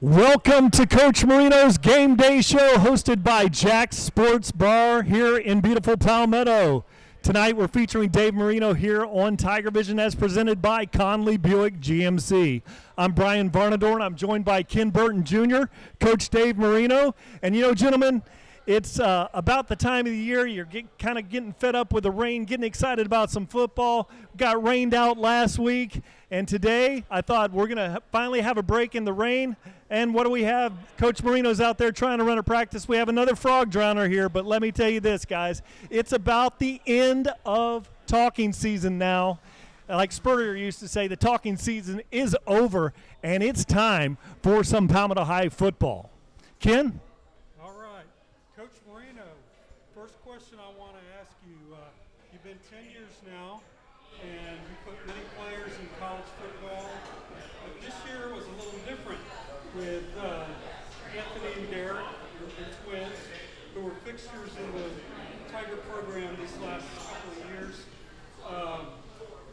Welcome to Coach Marino's Game Day Show, hosted by Jaxx Sportsbar here in beautiful Palmetto. Tonight we're featuring Dave Marino here on Tiger Vision as presented by Conley Buick GMC. I'm Brian Varnador, I'm joined by Ken Burton Jr., Coach Dave Marino. And you know, gentlemen, it's about the time of the year you're kind of getting fed up with the rain, getting excited about some football. Got rained out last week, and today I thought we're going to finally have a break in the rain. And what do we have? Coach Marino's out there trying to run a practice. We have another frog drowner here, but let me tell you this, guys. It's about the end of talking season now. Like Spurrier used to say, the talking season is over, and it's time for some Palmetto High football. Ken? All right. Coach Marino, first question I want to ask you. You've been 10 years now, and you put many players in college football. But this year was a little different with Anthony and Derek, your twins, who were fixtures in the Tiger program these last couple of years.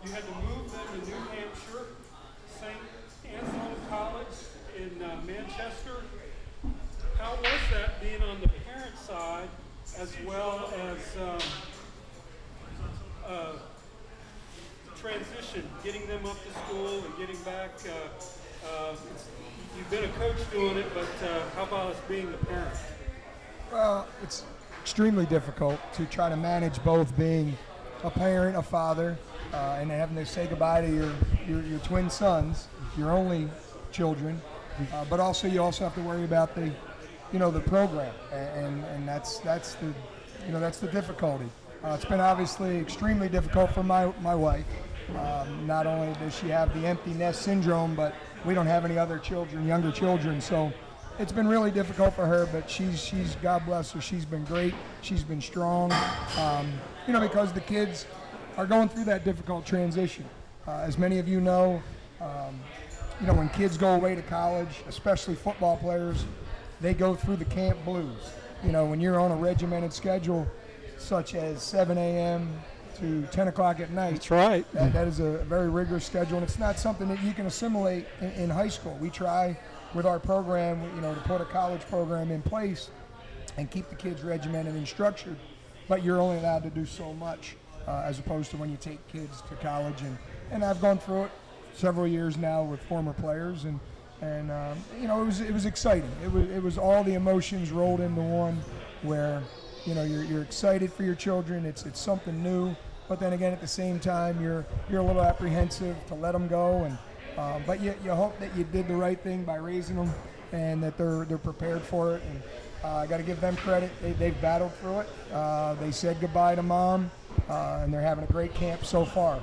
You had to move them to New Hampshire, St. Anselm College in Manchester. How was that being on the parent side as well as transition, getting them up to school and getting back? You've been a coach doing it, but how about us being the parent? Well, it's extremely difficult to try to manage both being a parent, a father, and having to say goodbye to your twin sons, your only children, but also you also have to worry about the program, and that's the difficulty. It's been obviously extremely difficult for my wife. Not only does she have the empty nest syndrome, but we don't have any other children, younger children, so it's been really difficult for her, but she's God bless her, she's been great, she's been strong, because the kids are going through that difficult transition. As many of you know, when kids go away to college, especially football players, they go through the camp blues. When you're on a regimented schedule, such as 7 a.m. to 10 o'clock at night. That's right. That is a very rigorous schedule, and it's not something that you can assimilate in high school. We try with our program, to put a college program in place and keep the kids regimented and structured, but you're only allowed to do so much as opposed to when you take kids to college. And I've gone through it several years now with former players, and it was exciting. It was all the emotions rolled into one, where you're excited for your children. It's something new, but then again at the same time you're a little apprehensive to let them go, and but you hope that you did the right thing by raising them and that they're prepared for it. And I got to give them credit. They've battled through it. They said goodbye to mom, and they're having a great camp so far.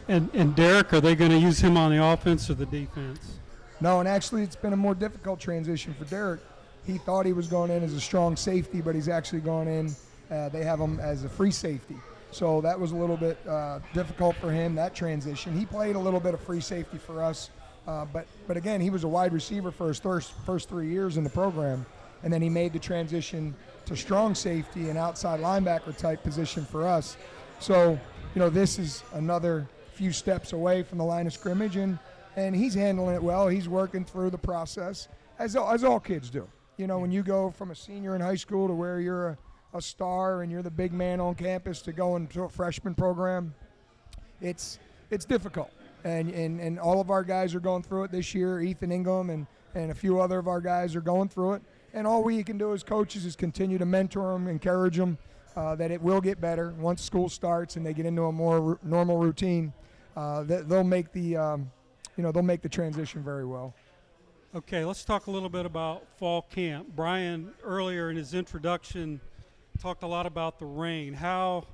And Derek, are they going to use him on the offense or the defense? No, and actually it's been a more difficult transition for Derek. He thought he was going in as a strong safety, but he's actually going in, they have him as a free safety. So that was a little bit difficult for him, that transition. He played a little bit of free safety for us, but again, he was a wide receiver for his first 3 years in the program, and then he made the transition to strong safety and outside linebacker type position for us. So, this is another few steps away from the line of scrimmage, and he's handling it well. He's working through the process, as all kids do. When you go from a senior in high school to where you're a star and you're the big man on campus to go into a freshman program, it's difficult. And all of our guys are going through it this year. Ethan Ingham and a few other of our guys are going through it. And all we can do as coaches is continue to mentor them, encourage them that it will get better once school starts and they get into a more normal routine. They'll make the transition very well. Okay, let's talk a little bit about fall camp. Brian, earlier in his introduction, talked a lot about the rain. How,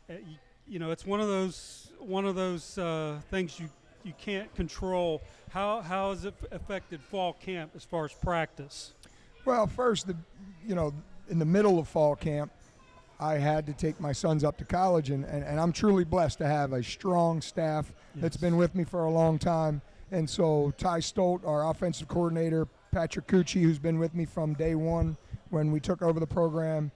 it's one of those things you can't control. How has it affected fall camp as far as practice? Well, first, in the middle of fall camp, I had to take my sons up to college, and I'm truly blessed to have a strong staff that's been with me for a long time. And so Ty Stolt, our offensive coordinator, Patrick Cucci, who's been with me from day one when we took over the program,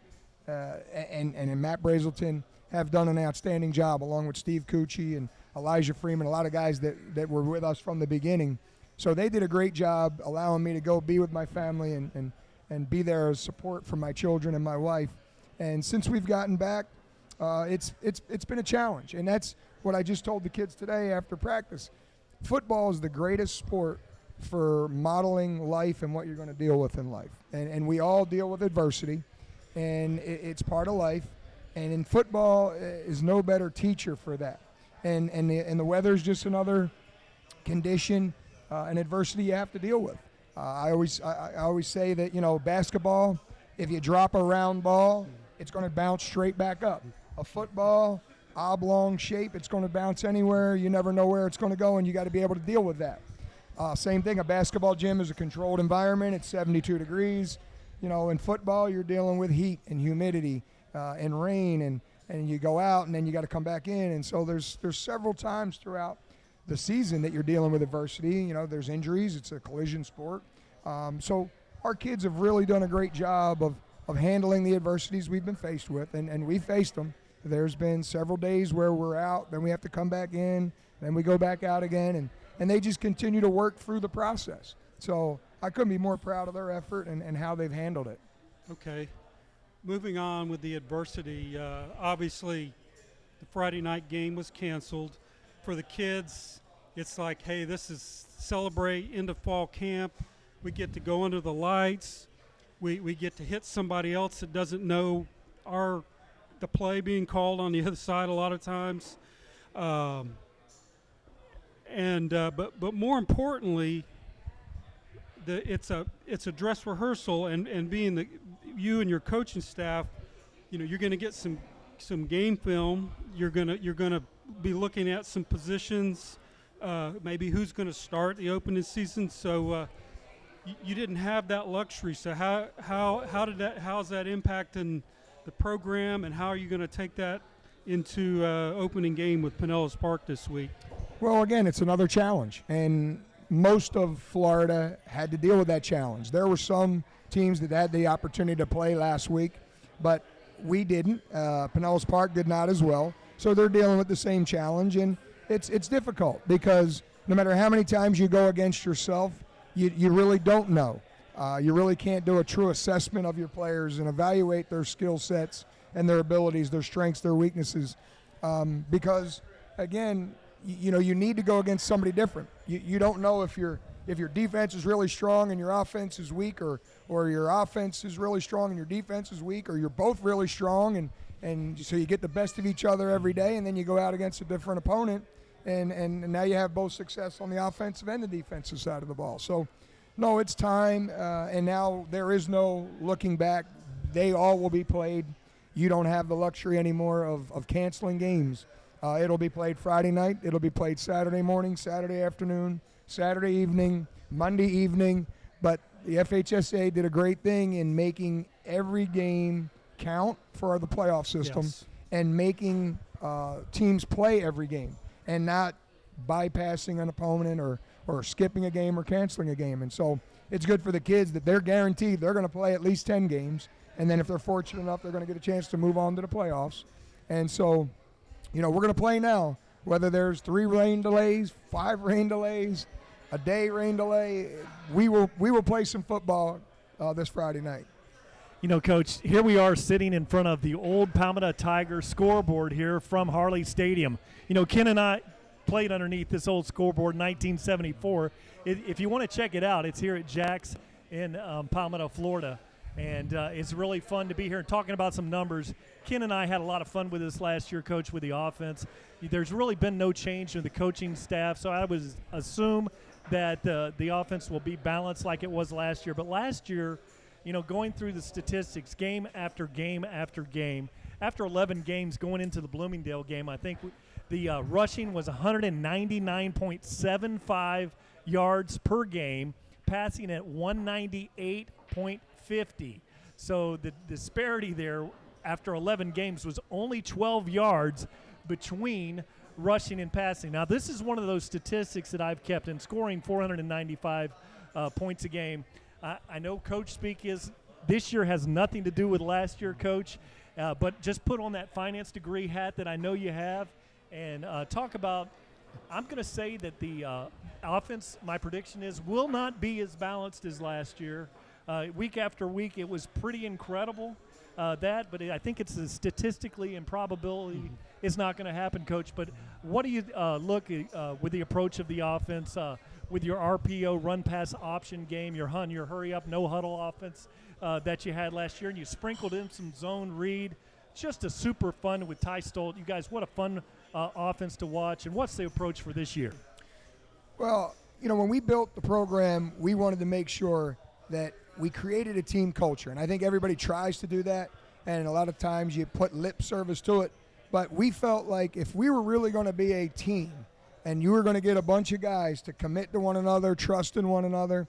and Matt Brazelton have done an outstanding job, along with Steve Cucci and Elijah Freeman, a lot of guys that were with us from the beginning. So they did a great job allowing me to go be with my family and be there as support for my children and my wife. And since we've gotten back, it's been a challenge. And that's what I just told the kids today after practice. Football is the greatest sport for modeling life and what you're going to deal with in life. And we all deal with adversity, and it's part of life. And in football is no better teacher for that. And the weather is just another condition and adversity you have to deal with. I always say that, basketball, if you drop a round ball, it's going to bounce straight back up. A football, oblong shape, it's going to bounce anywhere. You never know where it's going to go, and you got to be able to deal with that. Same thing, a basketball gym is a controlled environment. It's 72 degrees. In football, you're dealing with heat and humidity and rain, and you go out, and then you got to come back in. And so there's several times throughout the season that you're dealing with adversity. There's injuries. It's a collision sport. So our kids have really done a great job of handling the adversities we've been faced with, and we faced them. There's been several days where we're out, then we have to come back in, then we go back out again, and they just continue to work through the process. So I couldn't be more proud of their effort and how they've handled it. Okay. Moving on with the adversity, obviously the Friday night game was canceled. For the kids, it's like, hey, this is celebrate end of fall camp. We get to go under the lights. We get to hit somebody else that doesn't know the play being called on the other side a lot of times. But more importantly, it's a dress rehearsal, and being you and your coaching staff, you're going to get some game film. You're gonna be looking at some positions, maybe who's going to start the opening season. So you didn't have that luxury. So how's that impacting the program, and how are you going to take that into opening game with Pinellas Park this week? Well, again, it's another challenge, and most of Florida had to deal with that challenge. There were some teams that had the opportunity to play last week, but we didn't. Pinellas Park did not as well, so they're dealing with the same challenge, and it's difficult because no matter how many times you go against yourself, you really don't know. You really can't do a true assessment of your players and evaluate their skill sets and their abilities, their strengths, their weaknesses, because, again, you need to go against somebody different. You don't know if your defense is really strong and your offense is weak, or your offense is really strong and your defense is weak, or you're both really strong, and so you get the best of each other every day, and then you go out against a different opponent, and now you have both success on the offensive and the defensive side of the ball. So, no, it's time, and now there is no looking back. They all will be played. You don't have the luxury anymore of canceling games. It'll be played Friday night. It'll be played Saturday morning, Saturday afternoon, Saturday evening, Monday evening. But the FHSA did a great thing in making every game count for the playoff system, Yes. and making teams play every game and not bypassing an opponent or skipping a game or canceling a game. And so it's good for the kids that they're guaranteed they're going to play at least 10 games. And then if they're fortunate enough, they're going to get a chance to move on to the playoffs. And so, we're going to play now, whether there's 3 rain delays, 5 rain delays, a day rain delay. We will play some football this Friday night. Coach, here we are sitting in front of the old Palmetto Tiger scoreboard here from Harley Stadium. Ken and I played underneath this old scoreboard in 1974. If you want to check it out, it's here at Jaxx in Palmetto, Florida. And it's really fun to be here and talking about some numbers. Ken and I had a lot of fun with this last year, Coach, with the offense. There's really been no change in the coaching staff, so I would assume that the offense will be balanced like it was last year. But last year, going through the statistics, game after game after game, after 11 games going into the Bloomingdale game, I think the rushing was 199.75 yards per game, passing at 198.50. So the disparity there after 11 games was only 12 yards between rushing and passing. Now, this is one of those statistics that I've kept, and scoring 495 points a game. I know Coach speak this year has nothing to do with last year, Coach, but just put on that finance degree hat that I know you have, and talk about I'm going to say that the offense, my prediction is, will not be as balanced as last year. Week after week, it was pretty incredible, but I think it's statistically and probability it's not going to happen, Coach. But what do you look at with the approach of the offense, with your RPO, run-pass option game, your hurry-up, no-huddle offense that you had last year, and you sprinkled in some zone read? Just a super fun with Ty Stolt. You guys, what a fun offense to watch. And what's the approach for this year? Well, when we built the program, we wanted to make sure that we created a team culture. And I think everybody tries to do that, and a lot of times you put lip service to it. But we felt like if we were really going to be a team and you were going to get a bunch of guys to commit to one another, trust in one another,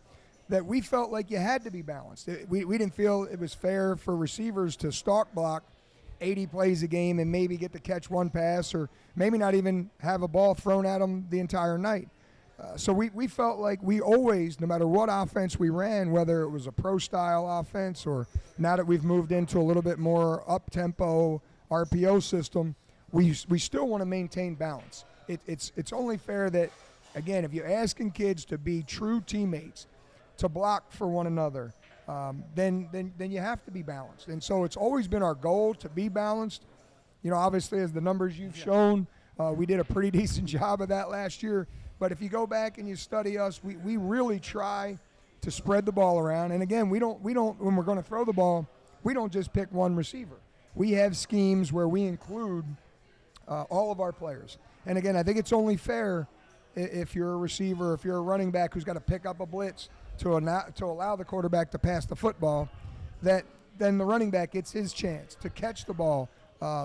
that we felt like you had to be balanced. We didn't feel it was fair for receivers to stalk block 80 plays a game and maybe get to catch one pass or maybe not even have a ball thrown at them the entire night. So we felt like we always, no matter what offense we ran, whether it was a pro-style offense or now that we've moved into a little bit more up-tempo RPO system, we still want to maintain balance. It's only fair that, again, if you're asking kids to be true teammates, to block for one another, then you have to be balanced. And so it's always been our goal to be balanced. Obviously, as the numbers you've shown, we did a pretty decent job of that last year. But if you go back and you study us, we really try to spread the ball around. And again, we don't when we're going to throw the ball, we don't just pick one receiver. We have schemes where we include all of our players. And again, I think it's only fair if you're a receiver, if you're a running back who's got to pick up a blitz to allow the quarterback to pass the football, that then the running back gets his chance to catch the ball,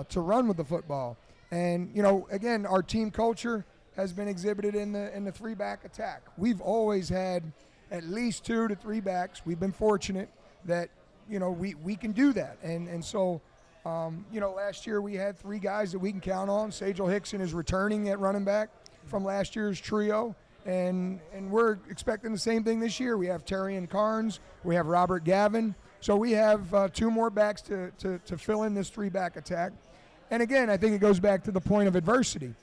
to run with the football. And, again, our team culture has been exhibited in the three-back attack. We've always had at least 2 to 3 backs. We've been fortunate that, we can do that. And so, last year we had 3 guys that we can count on. Sajal Hickson is returning at running back from last year's trio. And we're expecting the same thing this year. We have Terrian Carnes. We have Robert Gavin. So we have 2 more backs to fill in this 3-back attack. And again, I think it goes back to the point of adversity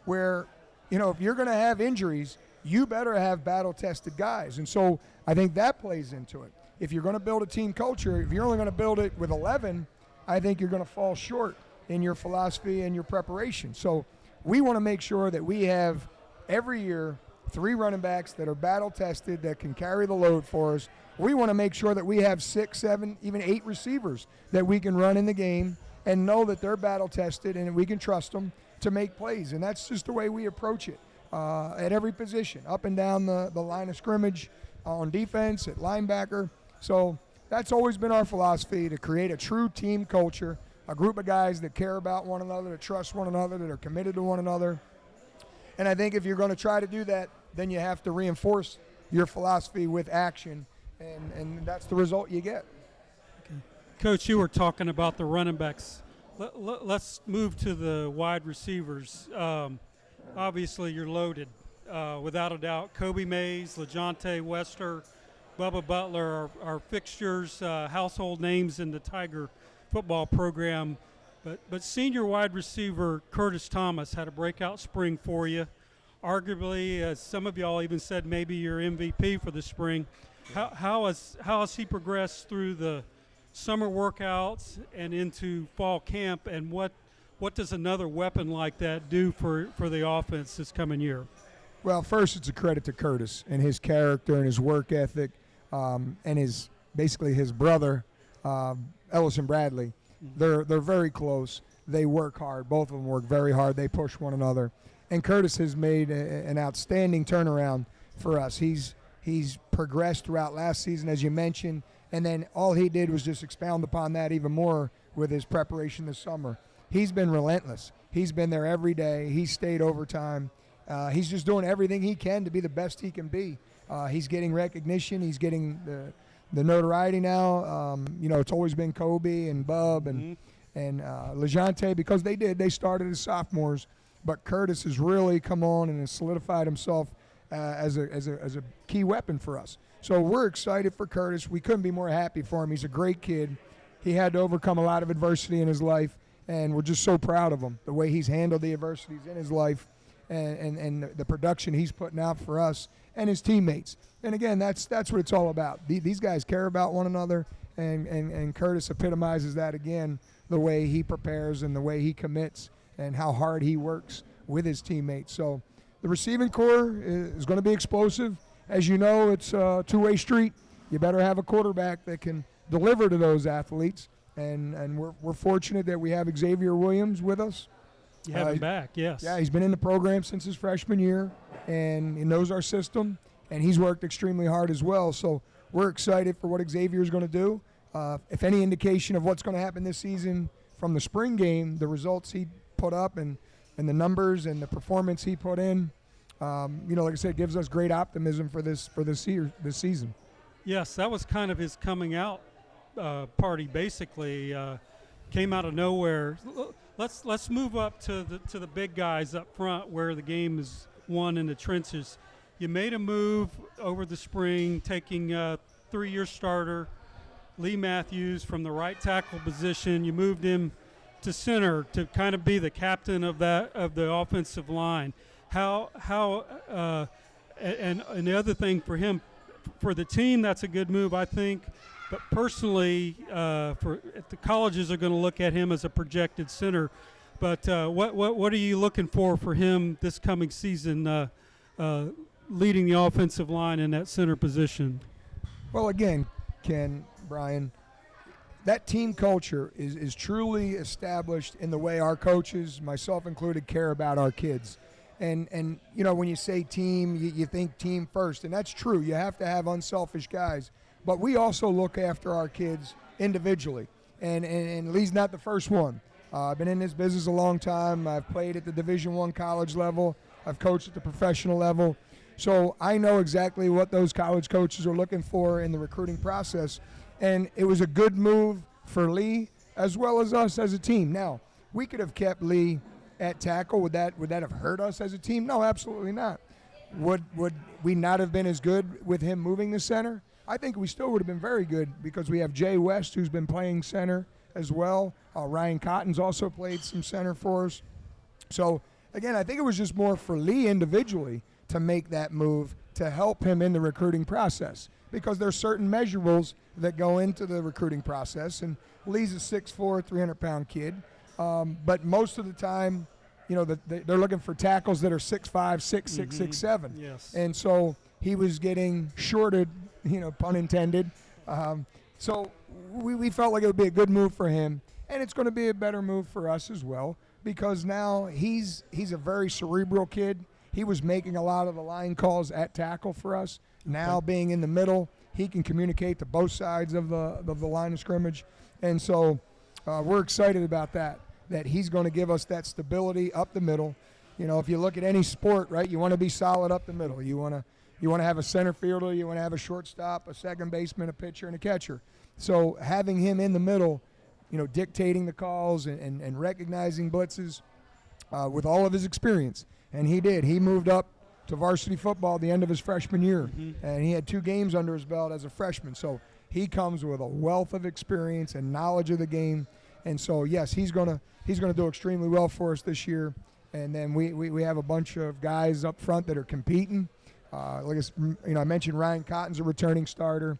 where, if you're going to have injuries, you better have battle-tested guys. And so I think that plays into it. If you're going to build a team culture, if you're only going to build it with 11, I think you're going to fall short in your philosophy and your preparation. So we want to make sure that we have every year 3 running backs that are battle-tested, that can carry the load for us. We want to make sure that we have 6, 7, even 8 receivers that we can run in the game and know that they're battle-tested and we can trust them to make plays. And that's just the way we approach it at every position, up and down the line of scrimmage, on defense, at linebacker. So that's always been our philosophy, to create a true team culture, a group of guys that care about one another, that trust one another, that are committed to one another. And I think if you're going to try to do that, then you have to reinforce your philosophy with action, and that's the result you get. Coach, you were talking about the running backs. Let's move to the wide receivers. Obviously, you're loaded, without a doubt. Kobe Mays, LaJohntay Wester, Bubba Butler are fixtures, household names in the Tiger football program. But senior wide receiver Curtis Thomas had a breakout spring for you. Arguably, as some of y'all even said, maybe your MVP for the spring. How has he progressed through the summer workouts and into fall camp, and what does another weapon like that do for the offense this coming year? Well, first, it's a credit to Curtis and his character and his work ethic, and his brother, Ellison Bradley. They're very close. They work hard. Both of them work very hard. They push one another. And Curtis has made an outstanding turnaround for us. He's progressed throughout last season, as you mentioned, and then all he did was just expound upon that even more with his preparation this summer. He's been relentless. He's been there every day. He's stayed overtime. He's just doing everything he can to be the best he can be. He's getting recognition. He's getting the notoriety now. It's always been Kobe and Bub and LaJohntay, because they started as sophomores, but Curtis has really come on and has solidified himself as a key weapon for us. So we're excited for Curtis. We couldn't be more happy for him. He's a great kid. He had to overcome a lot of adversity in his life, and we're just so proud of him, the way he's handled the adversities in his life. and the production he's putting out for us and his teammates. And again, that's what it's all about. These guys care about one another, and Curtis epitomizes that again, the way he prepares and the way he commits and how hard he works with his teammates. So the receiving core is going to be explosive. As you know, it's a two-way street. You better have a quarterback that can deliver to those athletes. And we're fortunate that we have Xavier Williams with us. You have him back, yes. Yeah, he's been in the program since his freshman year, and he knows our system, and he's worked extremely hard as well. So we're excited for what Xavier is going to do. If any indication of what's going to happen this season from the spring game, the results he put up and the numbers and the performance he put in, like I said, gives us great optimism for this season. Yes, that was kind of his coming out party. Basically, came out of nowhere. Let's move up to the big guys up front, where the game is won in the trenches. You made a move over the spring, taking a 3-year starter, Lee Matthews, from the right tackle position. You moved him to center to kind of be the captain of the offensive line. And the other thing for him, for the team, that's a good move, I think. But personally, if the colleges are going to look at him as a projected center. But what are you looking for him this coming season, leading the offensive line in that center position? Well, again, Ken, Brian, that team culture is truly established in the way our coaches, myself included, care about our kids. And when you say team, you think team first, and that's true. You have to have unselfish guys. But we also look after our kids individually, and Lee's not the first one. I've been in this business a long time. I've played at the Division I college level. I've coached at the professional level. So I know exactly what those college coaches are looking for in the recruiting process, and it was a good move for Lee as well as us as a team. Now, we could have kept Lee at tackle. Would that have hurt us as a team? No, absolutely not. Would we not have been as good with him moving the center? I think we still would have been very good, because we have Jay West, who's been playing center as well. Ryan Cotton's also played some center for us. So, again, I think it was just more for Lee individually to make that move to help him in the recruiting process, because there's certain measurables that go into the recruiting process. And Lee's a 6'4", 300-pound kid. But most of the time, they're looking for tackles that are 6'5", 6'6", 6'7". Yes. And so he was getting shorted, pun intended. So we felt like it would be a good move for him, and it's going to be a better move for us as well, because now he's a very cerebral kid. He was making a lot of the line calls at tackle for us. Now being in the middle, he can communicate to both sides of the line of scrimmage, and so we're excited about that he's going to give us that stability up the middle. If you look at any sport, right, you want to be solid up the middle. You want to have a center fielder, you want to have a shortstop, a second baseman, a pitcher, and a catcher. So having him in the middle, dictating the calls and recognizing blitzes with all of his experience. And he did. He moved up to varsity football at the end of his freshman year, and he had 2 games under his belt as a freshman. So he comes with a wealth of experience and knowledge of the game. And so, yes, he's gonna do extremely well for us this year. And then we have a bunch of guys up front that are competing. I mentioned Ryan Cotton's a returning starter,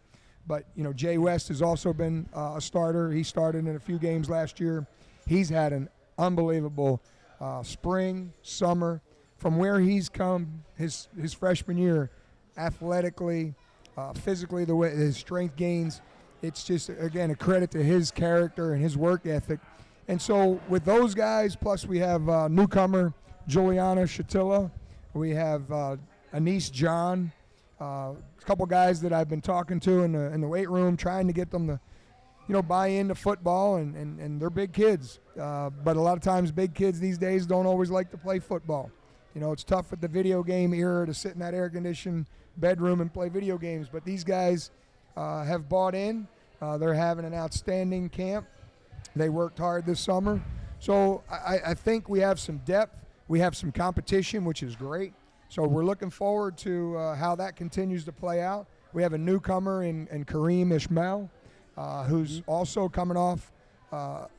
but Jay West has also been a starter. He started in a few games last year. He's had an unbelievable spring, summer. From where he's come his freshman year, athletically, physically, the way his strength gains, it's just, again, a credit to his character and his work ethic. And so with those guys, plus we have newcomer Juliana Shatilla, we have Anise John, a couple guys that I've been talking to in the weight room, trying to get them to buy into football, and they're big kids. But a lot of times big kids these days don't always like to play football. It's tough with the video game era to sit in that air-conditioned bedroom and play video games. But these guys have bought in. They're having an outstanding camp. They worked hard this summer. So I think we have some depth. We have some competition, which is great. So we're looking forward to how that continues to play out. We have a newcomer in Kareem Ishmael, who's also coming off a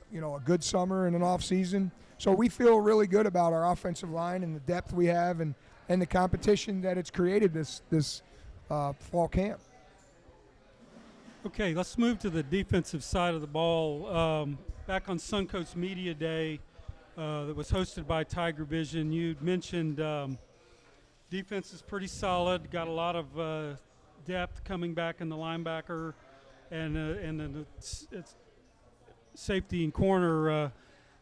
good summer and an off season. So we feel really good about our offensive line and the depth we have and the competition that it's created this fall camp. Okay, let's move to the defensive side of the ball. Back on Suncoast Media Day that was hosted by Tiger Vision, you mentioned defense is pretty solid, got a lot of depth coming back in the linebacker and the safety and corner,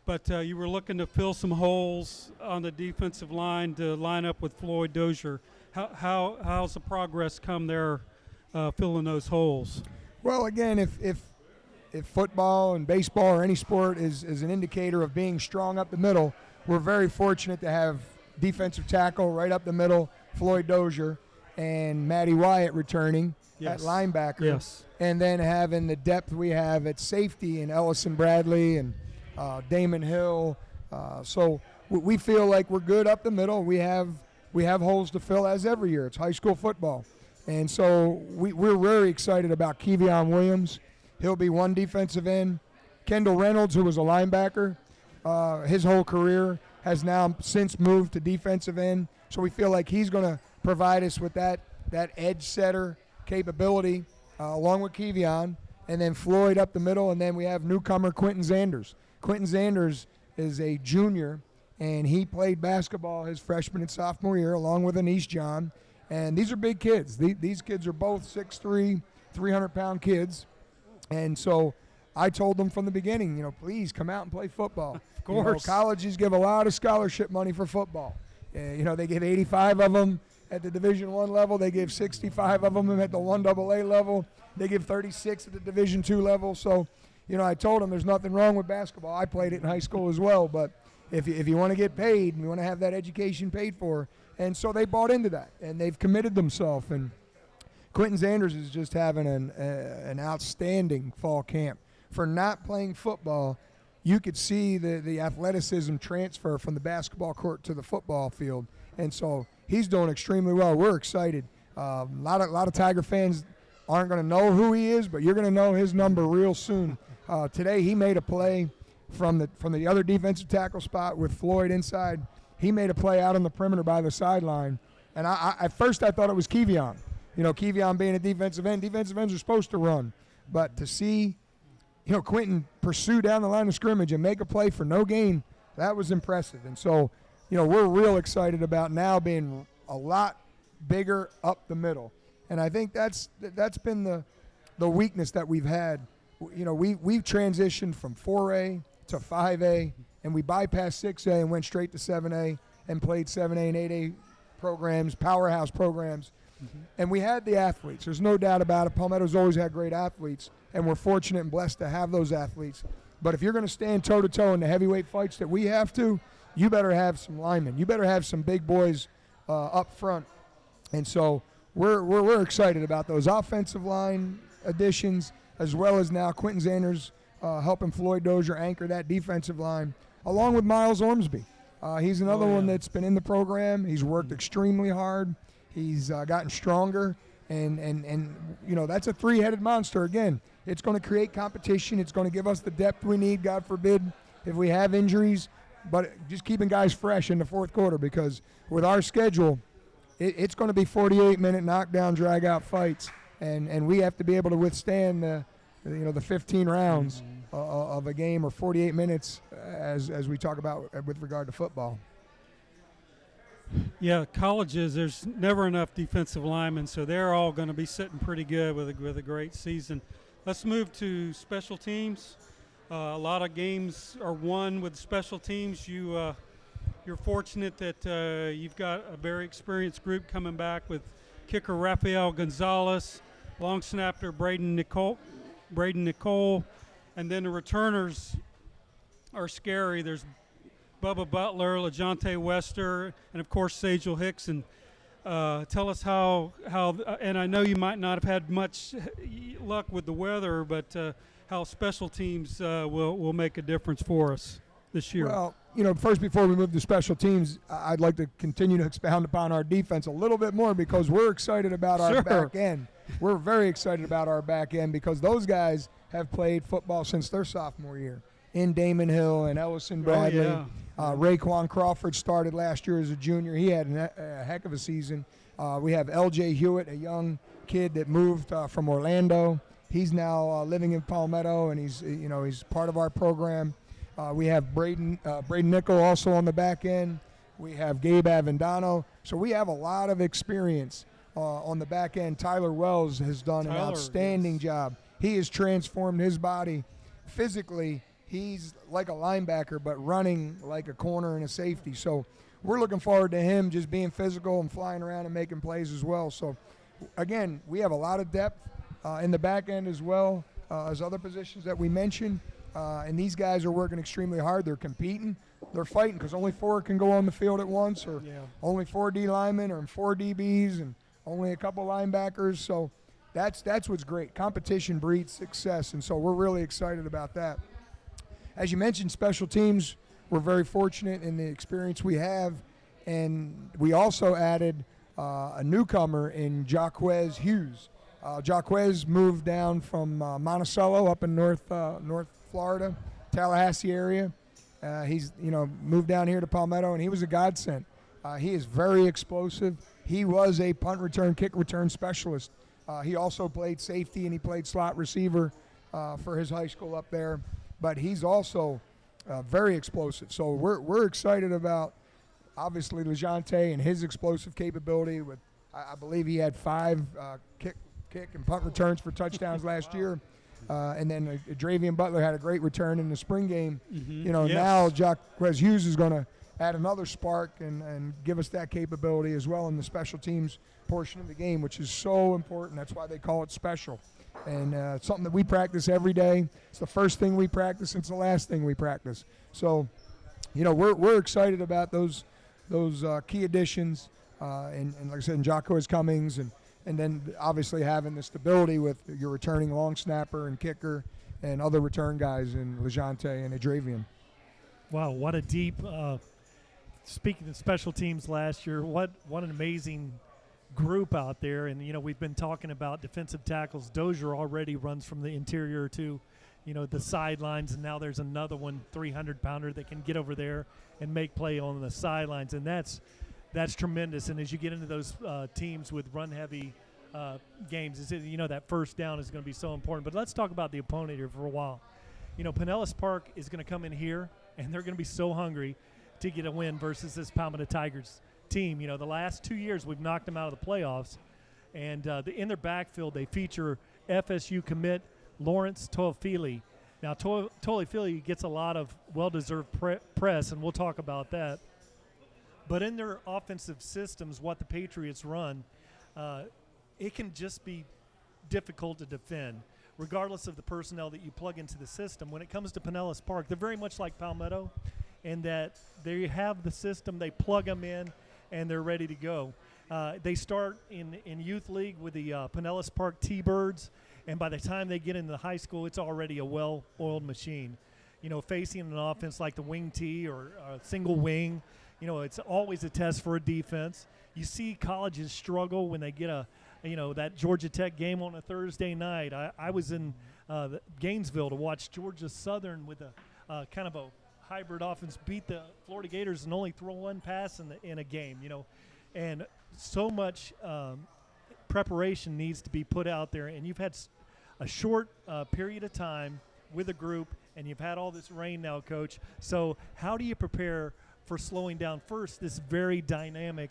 but you were looking to fill some holes on the defensive line to line up with Floyd Dozier. How's the progress come there filling those holes? Well, again, if football and baseball or any sport is an indicator of being strong up the middle, we're very fortunate to have defensive tackle right up the middle, Floyd Dozier, and Matty Wyatt returning at linebacker. Yes. And then having the depth we have at safety in Ellison Bradley and Damon Hill. So we feel like we're good up the middle. We have holes to fill as every year. It's high school football. And so we're very excited about Kevion Williams. He'll be one defensive end. Kendall Reynolds, who was a linebacker, his whole career has now since moved to defensive end. So we feel like he's going to provide us with that edge setter capability along with Kevion. And then Floyd up the middle. And then we have newcomer Quentin Zanders. Quentin Zanders is a junior, and he played basketball his freshman and sophomore year along with Anish John. And these are big kids. These kids are both 6'3", 300-pound kids. And so I told them from the beginning, please come out and play football. Of course. Colleges give a lot of scholarship money for football. They give 85 of them at the Division I level. They give 65 of them at the 1AA level. They give 36 at the Division II level. So, I told them there's nothing wrong with basketball. I played it in high school as well. But if you want to get paid and you want to have that education paid for, and so they bought into that, and they've committed themselves. And Quentin Zanders is just having an outstanding fall camp. For not playing football, you could see the athleticism transfer from the basketball court to the football field. And so he's doing extremely well. We're excited. A lot of Tiger fans aren't going to know who he is, but you're going to know his number real soon. Today he made a play from the other defensive tackle spot with Floyd inside. He made a play out on the perimeter by the sideline. And at first I thought it was Kevion. Kevion being a defensive end. Defensive ends are supposed to run. But to see, Quentin pursue down the line of scrimmage and make a play for no gain, that was impressive. And so, we're real excited about now being a lot bigger up the middle. And I think that's been the weakness that we've had. We've transitioned from 4A to 5A, and we bypassed 6A and went straight to 7A and played 7A and 8A programs, powerhouse programs. Mm-hmm. And we had the athletes. There's no doubt about it. Palmetto's always had great athletes, and we're fortunate and blessed to have those athletes. But if you're going to stand toe-to-toe in the heavyweight fights that we have to, you better have some linemen. You better have some big boys up front. And so we're excited about those offensive line additions, as well as now Quentin Zanders helping Floyd Dozier anchor that defensive line, along with Miles Ormsby. He's another one that's been in the program. He's worked extremely hard. He's gotten stronger, and that's a three-headed monster. Again, it's going to create competition. It's going to give us the depth we need, God forbid, if we have injuries. But just keeping guys fresh in the fourth quarter, because with our schedule, it's going to be 48-minute knockdown, drag-out fights, and we have to be able to withstand the 15 rounds of a game, or 48 minutes, as we talk about with regard to football. Yeah, colleges, there's never enough defensive linemen, so they're all going to be sitting pretty good with a great season. Let's move to special teams. A lot of games are won with special teams. You're fortunate that you've got a very experienced group coming back with kicker Rafael Gonzalez, long snapper Braden Nicole, and then the returners are scary. There's Bubba Butler, LaJonte Wester, and of course Sagel Hickson. Tell us how, and I know you might not have had much luck with the weather, but how special teams will make a difference for us this year. Well, first, before we move to special teams, I'd like to continue to expound upon our defense a little bit more, because we're excited about our back end. We're very excited about our back end, because those guys have played football since their sophomore year in Damon Hill and Ellison Bradley. Raekwon Crawford started last year as a junior. He had a heck of a season. We have L.J. Hewitt, a young kid that moved from Orlando. He's now living in Palmetto, and he's part of our program. We have Braden Nickel also on the back end. We have Gabe Avendano. So we have a lot of experience on the back end. Tyler Wells has done an outstanding job. He has transformed his body physically. He's like a linebacker, but running like a corner and a safety. So we're looking forward to him just being physical and flying around and making plays as well. So, again, we have a lot of depth in the back end as well as other positions that we mentioned. And these guys are working extremely hard. They're competing. They're fighting because only 4 can go on the field at once, or only 4 D linemen or 4 DBs and only a couple linebackers. So that's what's great. Competition breeds success, and so we're really excited about that. As you mentioned, special teams, we're very fortunate in the experience we have, and we also added a newcomer in Jaxx Hughes. Jaxx moved down from Monticello up in North Florida, Tallahassee area. He's moved down here to Palmetto, and he was a godsend. He is very explosive. He was a punt return, kick return specialist. He also played safety, and he played slot receiver for his high school up there. But he's also very explosive. So we're excited about, obviously, LeJontay and his explosive capability. With I believe he had 5 kick and punt returns for touchdowns last year. And then Dravian Butler had a great return in the spring game. Now Jaxx Hughes is going to add another spark and give us that capability as well in the special teams portion of the game, which is so important. That's why they call it special. And it's something that we practice every day. It's the first thing we practice. It's the last thing we practice. So, we're excited about those key additions. And like I said, Jaxx Cummings, and then obviously having the stability with your returning long snapper and kicker and other return guys in LeJontay and Adravian. Wow, what a deep speaking of special teams last year, what an amazing group out there. And, we've been talking about defensive tackles. Dozier already runs from the interior to, the sidelines, and now there's another one, 300-pounder, that can get over there and make play on the sidelines. And that's tremendous. And as you get into those teams with run-heavy games, that first down is going to be so important. But let's talk about the opponent here for a while. Pinellas Park is going to come in here, and they're going to be so hungry to get a win versus this Palmetto Tigers team. The last 2 years we've knocked them out of the playoffs, and in their backfield they feature FSU commit Lawrence Toafili. Now Toafili gets a lot of well-deserved press, and we'll talk about that. But in their offensive systems, what the Patriots run, it can just be difficult to defend, regardless of the personnel that you plug into the system. When it comes to Pinellas Park, they're very much like Palmetto in that they have the system, they plug them in, and they're ready to go. They start in youth league with the Pinellas Park T-Birds, and by the time they get into high school, it's already a well-oiled machine. Facing an offense like the wing T or a single wing, it's always a test for a defense. You see colleges struggle when they get that Georgia Tech game on a Thursday night. I was in Gainesville to watch Georgia Southern with a kind of a hybrid offense beat the Florida Gators and only throw one pass in a game, and so much preparation needs to be put out there. And you've had a short period of time with a group, and you've had all this rain now, Coach. So how do you prepare for slowing down first this very dynamic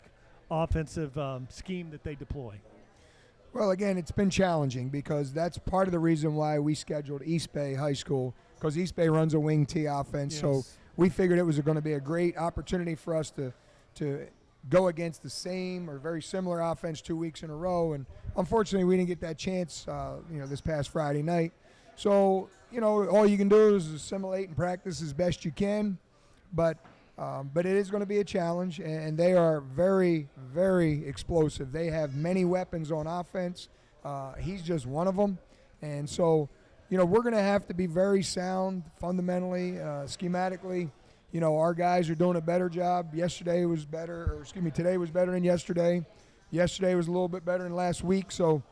offensive scheme that they deploy? Well, again, it's been challenging because that's part of the reason why we scheduled East Bay High School, because East Bay runs a wing T offense. Yes. So we figured it was going to be a great opportunity for us to go against the same or very similar offense 2 weeks in a row. And unfortunately, we didn't get that chance, this past Friday night. So, all you can do is assimilate and practice as best you can. But it is going to be a challenge, and they are very, very explosive. They have many weapons on offense. He's just one of them. And so, we're going to have to be very sound fundamentally, schematically. Our guys are doing a better job. Today was better than yesterday. Yesterday was a little bit better than last week. So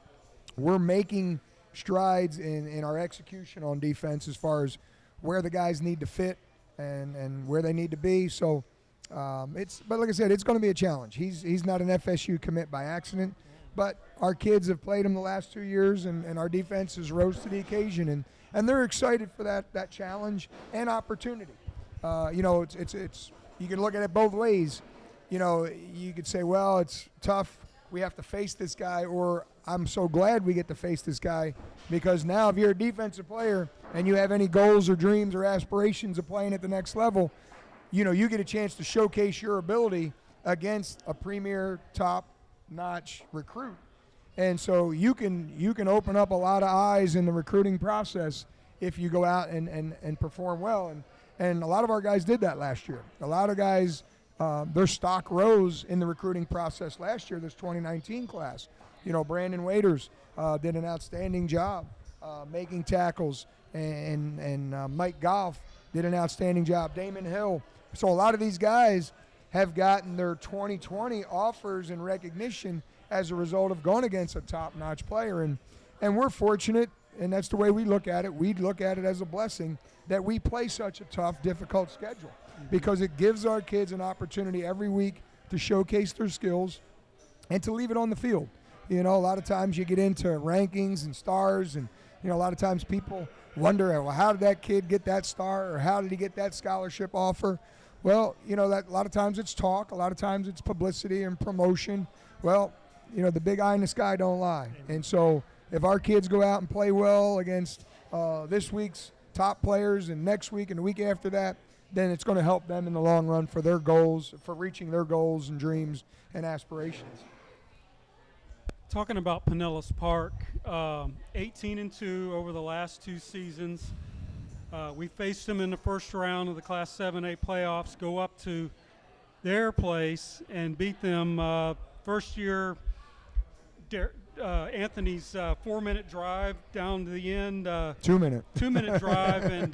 we're making strides in our execution on defense as far as where the guys need to fit and where they need to be. So but like I said, it's going to be a challenge. He's not an FSU commit by accident, but our kids have played him the last 2 years, and our defense has rose to the occasion, and they're excited for that challenge and opportunity. It's you can look at it both ways. You could say, well, it's tough. We have to face this guy, or I'm so glad we get to face this guy, because now if you're a defensive player and you have any goals or dreams or aspirations of playing at the next level, you get a chance to showcase your ability against a premier top-notch recruit. And so you can open up a lot of eyes in the recruiting process if you go out and perform well. And a lot of our guys did that last year. A lot of guys, their stock rose in the recruiting process last year, this 2019 class. Brandon Waiters did an outstanding job making tackles, and Mike Goff did an outstanding job. Damon Hill. So a lot of these guys have gotten their 2020 offers and recognition as a result of going against a top-notch player. And we're fortunate, and that's the way we look at it. We look at it as a blessing that we play such a tough, difficult schedule, because it gives our kids an opportunity every week to showcase their skills and to leave it on the field. A lot of times you get into rankings and stars, and a lot of times people wonder, well, how did that kid get that star, or how did he get that scholarship offer? Well, that a lot of times it's talk, a lot of times it's publicity and promotion. Well, the big eye in the sky don't lie. And so if our kids go out and play well against this week's top players, and next week and the week after that, then it's going to help them in the long run for their goals, for reaching their goals and dreams and aspirations. Talking about Pinellas Park, 18-2 over the last 2 seasons. We faced them in the first round of the Class 7A playoffs, go up to their place and beat them. First year, Anthony's 4-minute drive down to the end. 2 minute. 2-minute drive, and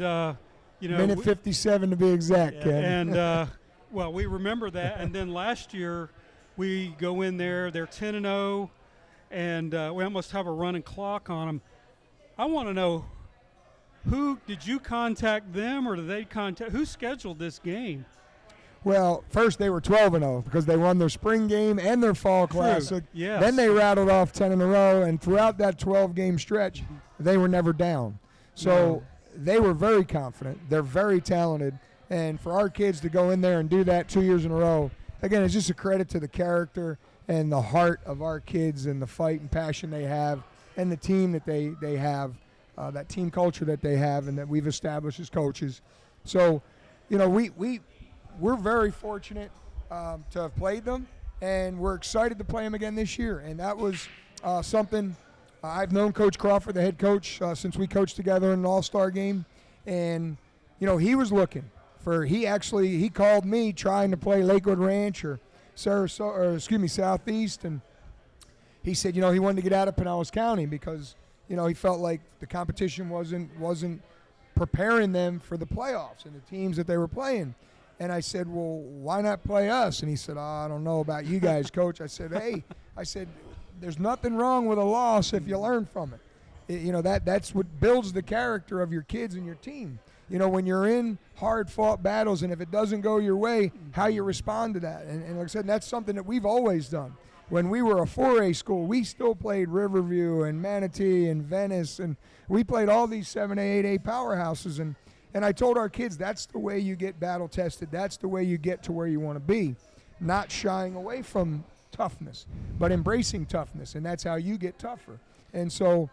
minute 57 to be exact, Ken. And well, we remember that. And then last year, we go in there. They're 10-0, and we almost have a running clock on them. I want to know, who did you contact them, or did they contact? Who scheduled this game? Well, first they were 12-0 because they won their spring game and their fall classic. Yes. Then they rattled off 10 in a row, and throughout that 12-game stretch, they were never down. So they were very confident. They're very talented. And for our kids to go in there and do that 2 years in a row, again, it's just a credit to the character and the heart of our kids and the fight and passion they have and the team that they have, that team culture that they have and that we've established as coaches. So, we're very fortunate to have played them, and we're excited to play them again this year. And that was something I've known Coach Crawford, the head coach, since we coached together in an all-star game. And, he was looking for – he called me trying to play Lakewood Ranch or Southeast, and he said, he wanted to get out of Pinellas County because, he felt like the competition wasn't preparing them for the playoffs and the teams that they were playing. And I said, well, why not play us? And he said, I don't know about you guys, Coach. I said, there's nothing wrong with a loss if you learn from it. That's what builds the character of your kids and your team. When you're in hard-fought battles, and if it doesn't go your way, how you respond to that. And like I said, that's something that we've always done. When we were a 4A school, we still played Riverview and Manatee and Venice, and we played all these 7A, 8A powerhouses. And I told our kids, that's the way you get battle tested. That's the way you get to where you want to be, not shying away from toughness, but embracing toughness, and that's how you get tougher. And so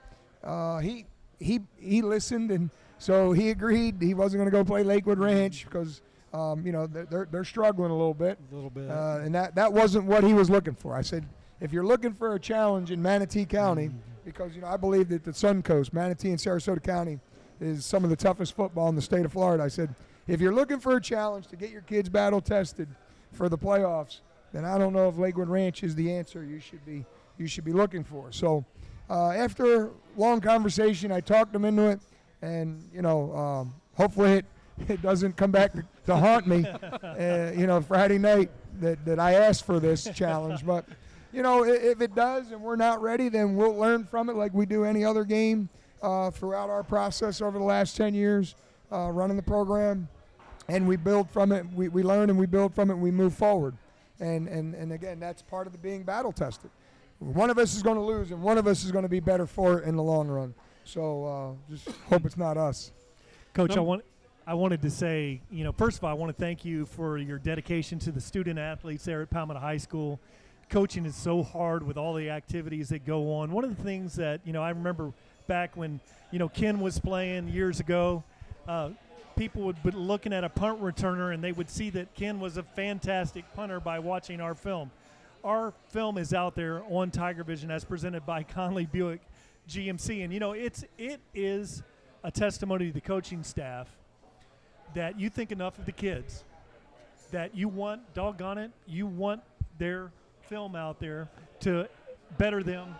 he listened, and so he agreed he wasn't going to go play Lakewood Ranch because they're struggling a little bit. And that wasn't what he was looking for. I said, if you're looking for a challenge in Manatee County, because I believe that the Sun Coast, Manatee and Sarasota County, is some of the toughest football in the state of Florida. I said, if you're looking for a challenge to get your kids battle tested for the playoffs, then I don't know if Lakewood Ranch is the answer you should be looking for. So after a long conversation, I talked them into it, and hopefully it doesn't come back to haunt me. Friday night that I asked for this challenge, but if it does and we're not ready, then we'll learn from it like we do any other game. Throughout our process over the last 10 years running the program. and we build from it. We learn and we build from it and we move forward. And again, that's part of the being battle tested. One of us is going to lose and one of us is going to be better for it in the long run. So just hope it's not us. Coach, I wanted to say, first of all, I want to thank you for your dedication to the student athletes there at Palmetto High School. Coaching is so hard with all the activities that go on. One of the things that, I remember back when, Ken was playing years ago, people would be looking at a punt returner and they would see that Ken was a fantastic punter by watching our film. Our film is out there on Tiger Vision as presented by Conley Buick GMC. And, it is a testimony to the coaching staff that you think enough of the kids, that you want, doggone it, you want their film out there to better them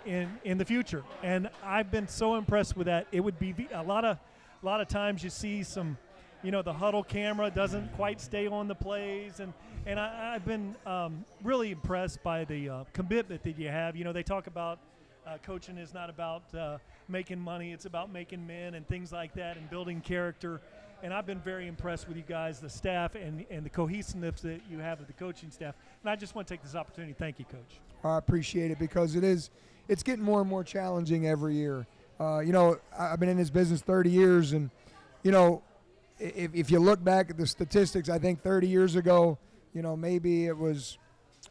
in the future. And I've been so impressed with that. It would be a lot of times you see some, the huddle camera doesn't quite stay on the plays, and I've been really impressed by the commitment that you have. They talk about coaching is not about making money, it's about making men and things like that and building character. And I've been very impressed with you guys, the staff, and the cohesiveness that you have with the coaching staff. And I just want to take this opportunity to thank you, Coach. I appreciate it because it's getting more and more challenging every year. I've been in this business 30 years, and, if you look back at the statistics, I think 30 years ago, maybe it was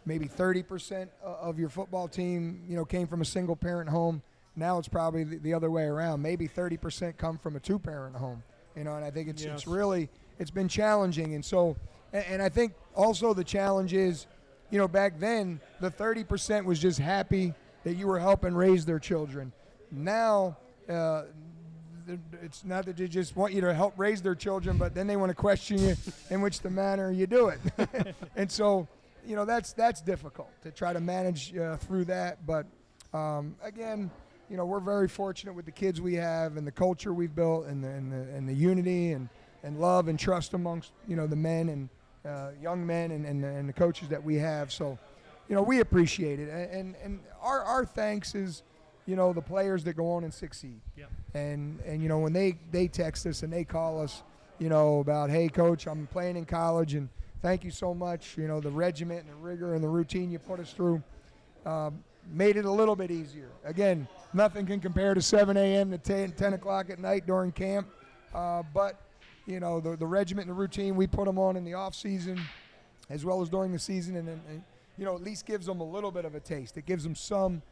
30% of your football team, came from a single-parent home. Now it's probably the other way around. Maybe 30% come from a two-parent home. And I think it's been challenging. And so, and I think also the challenge is, back then the 30% was just happy that you were helping raise their children. Now, it's not that they just want you to help raise their children, but then they want to question you in which the manner you do it. And so, that's difficult to try to manage through that. But again, we're very fortunate with the kids we have and the culture we've built and the unity and love and trust amongst, the men and young men and the coaches that we have. So, we appreciate it. And our thanks is, the players that go on and succeed. Yeah. And when they text us and they call us, about, hey, Coach, I'm playing in college and thank you so much. The regiment and the rigor and the routine you put us through made it a little bit easier. Again, nothing can compare to 7 a.m. to 10 o'clock at night during camp. But, the regiment and the routine, we put them on in the off season as well as during the season. And at least gives them a little bit of a taste. It gives them some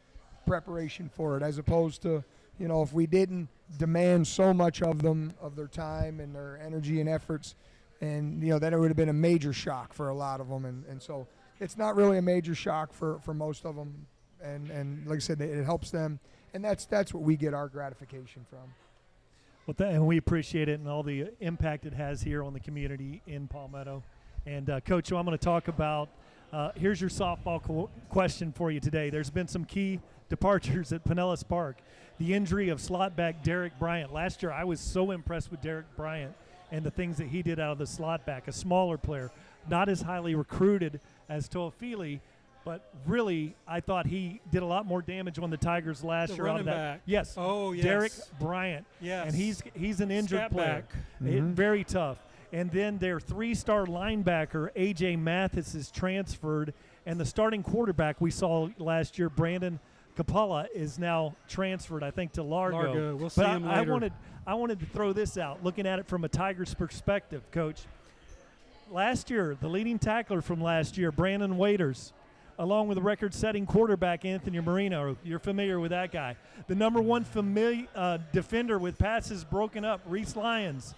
preparation for it, as opposed to, if we didn't demand so much of them, of their time and their energy and efforts, and, then it would have been a major shock for a lot of them. And so it's not really a major shock for most of them. And like I said, it helps them. And that's what we get our gratification from. Well, and we appreciate it and all the impact it has here on the community in Palmetto. And, Coach, I'm going to talk about, here's your softball question for you today. There's been some key departures at Pinellas Park. The injury of slot back Derek Bryant. Last year, I was so impressed with Derek Bryant and the things that he did out of the slot back, a smaller player, not as highly recruited as Toafili, but really I thought he did a lot more damage on the Tigers last year. Running back. Yes. Oh, yes. Derek Bryant. Yes. And he's an injured Scat player. back. Very tough. And then their 3-star linebacker, A.J. Mathis, is transferred. And the starting quarterback we saw last year, Brandon Capella, is now transferred, I think, to Largo. We'll see him later. I wanted to throw this out, looking at it from a Tigers perspective, Coach. Last year, the leading tackler from last year, Brandon Waiters, along with the record-setting quarterback, Anthony Marino. You're familiar with that guy. The number one defender with passes broken up, Reese Lyons.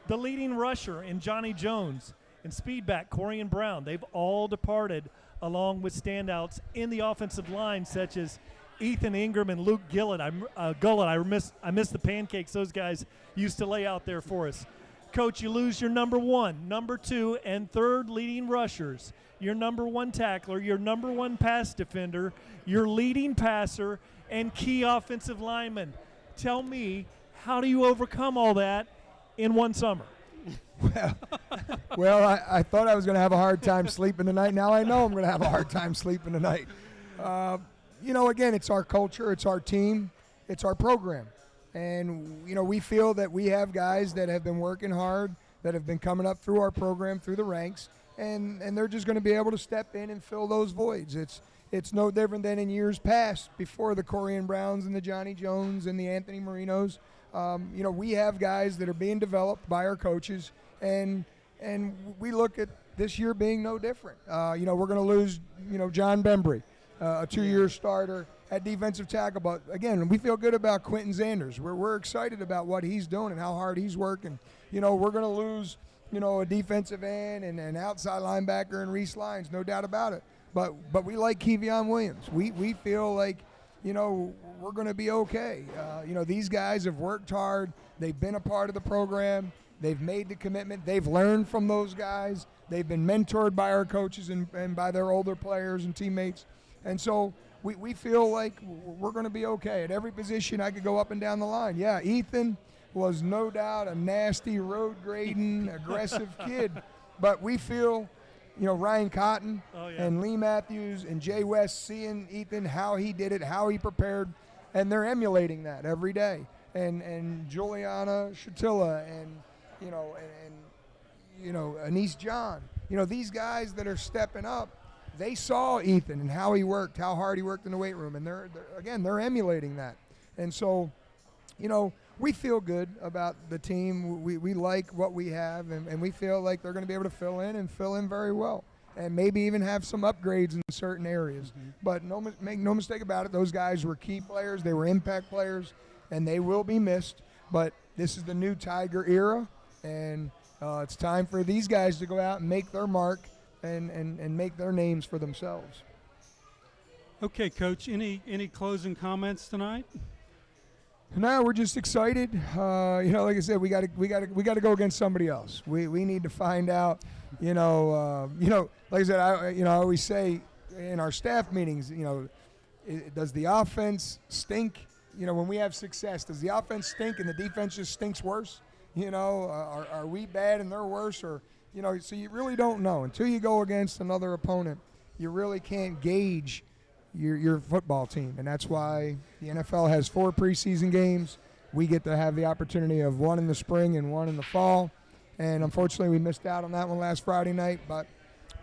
The leading rusher in Johnny Jones. And speedback, Corian Brown. They've all departed, along with standouts in the offensive line, such as Ethan Ingram and Luke Gullett. I miss the pancakes those guys used to lay out there for us. Coach, you lose your number 1, number 2, and 3rd leading rushers, your number 1 tackler, your number 1 pass defender, your leading passer, and key offensive lineman. Tell me, how do you overcome all that in one summer? Well, I thought I was going to have a hard time sleeping tonight. Now I know I'm going to have a hard time sleeping tonight. Again, it's our culture, it's our team, it's our program. And, we feel that we have guys that have been working hard, that have been coming up through our program, through the ranks, and they're just going to be able to step in and fill those voids. It's no different than in years past before the Corian Browns and the Johnny Jones and the Anthony Marinos. We have guys that are being developed by our coaches, and we look at this year being no different. We're going to lose, John Bembry, a 2-year starter at defensive tackle. But, again, we feel good about Quentin Zanders. We're excited about what he's doing and how hard he's working. We're going to lose, a defensive end and an outside linebacker and Reese Lyons, no doubt about it. But we like Kevion Williams. We feel like, we're going to be okay. These guys have worked hard. They've been a part of the program. They've made the commitment. They've learned from those guys. They've been mentored by our coaches and by their older players and teammates. And so we feel like we're going to be okay. At every position, I could go up and down the line. Yeah, Ethan was no doubt a nasty, road grading, aggressive kid. But we feel, Ryan Cotton and Lee Matthews and Jay West seeing Ethan, how he did it, how he prepared, and they're emulating that every day. And Juliana Shatilla and Anise John, these guys that are stepping up, they saw Ethan and how he worked, how hard he worked in the weight room, and they're emulating that. And so, we feel good about the team. We like what we have, and we feel like they're going to be able to fill in very well, and maybe even have some upgrades in certain areas. Mm-hmm. But make no mistake about it, those guys were key players. They were impact players, and they will be missed. But this is the new Tiger era, and it's time for these guys to go out and make their mark and make their names for themselves. Okay, Coach, any closing comments tonight? No, we're just excited. Like I said, we got to go against somebody else. We need to find out. Like I said, I always say in our staff meetings, does the offense stink? When we have success, does the offense stink and the defense just stinks worse? Are we bad and they're worse? Or so you really don't know until you go against another opponent. You really can't gauge your football team, and that's why the NFL has 4 preseason games. We get to have the opportunity of 1 in the spring and 1 in the fall, and unfortunately we missed out on that one last Friday night, but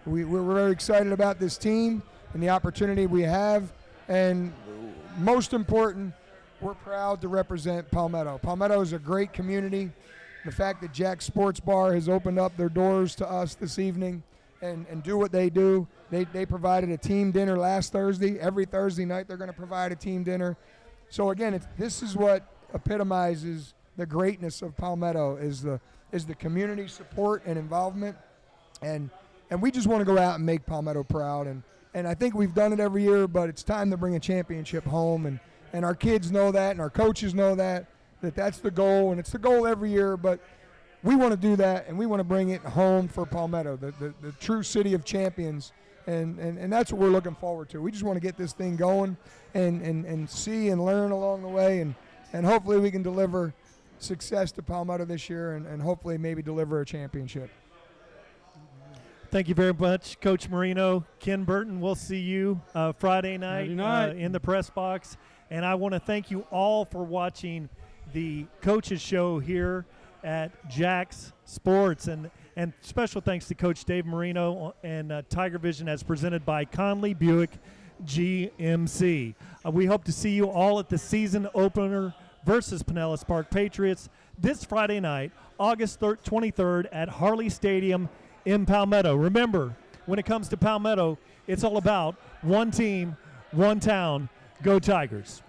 we're very excited about this team and the opportunity we have, and most important, we're proud to represent Palmetto. Palmetto is a great community. The fact that Jaxx Sportsbar has opened up their doors to us this evening and do what they do. They provided a team dinner last Thursday. Every Thursday night they're going to provide a team dinner. So again, this is what epitomizes the greatness of Palmetto is the community support and involvement, and we just want to go out and make Palmetto proud. And I think we've done it every year, but it's time to bring a championship home, and our kids know that, and our coaches know that's the goal, and it's the goal every year. But we want to do that, and we want to bring it home for Palmetto, the true city of champions. And that's what we're looking forward to. We just want to get this thing going and see and learn along the way, and hopefully we can deliver success to Palmetto this year and hopefully maybe deliver a championship. Thank you very much, Coach Marino. Ken Burton, we'll see you Friday night in the press box. And I want to thank you all for watching the Coaches Show here at Jaxx Sports. And special thanks to Coach Dave Marino and Tiger Vision as presented by Conley Buick GMC. We hope to see you all at the season opener versus Pinellas Park Patriots this Friday night, August 23rd at Harley Stadium in Palmetto. Remember, when it comes to Palmetto, it's all about one team, one town. Go Tigers.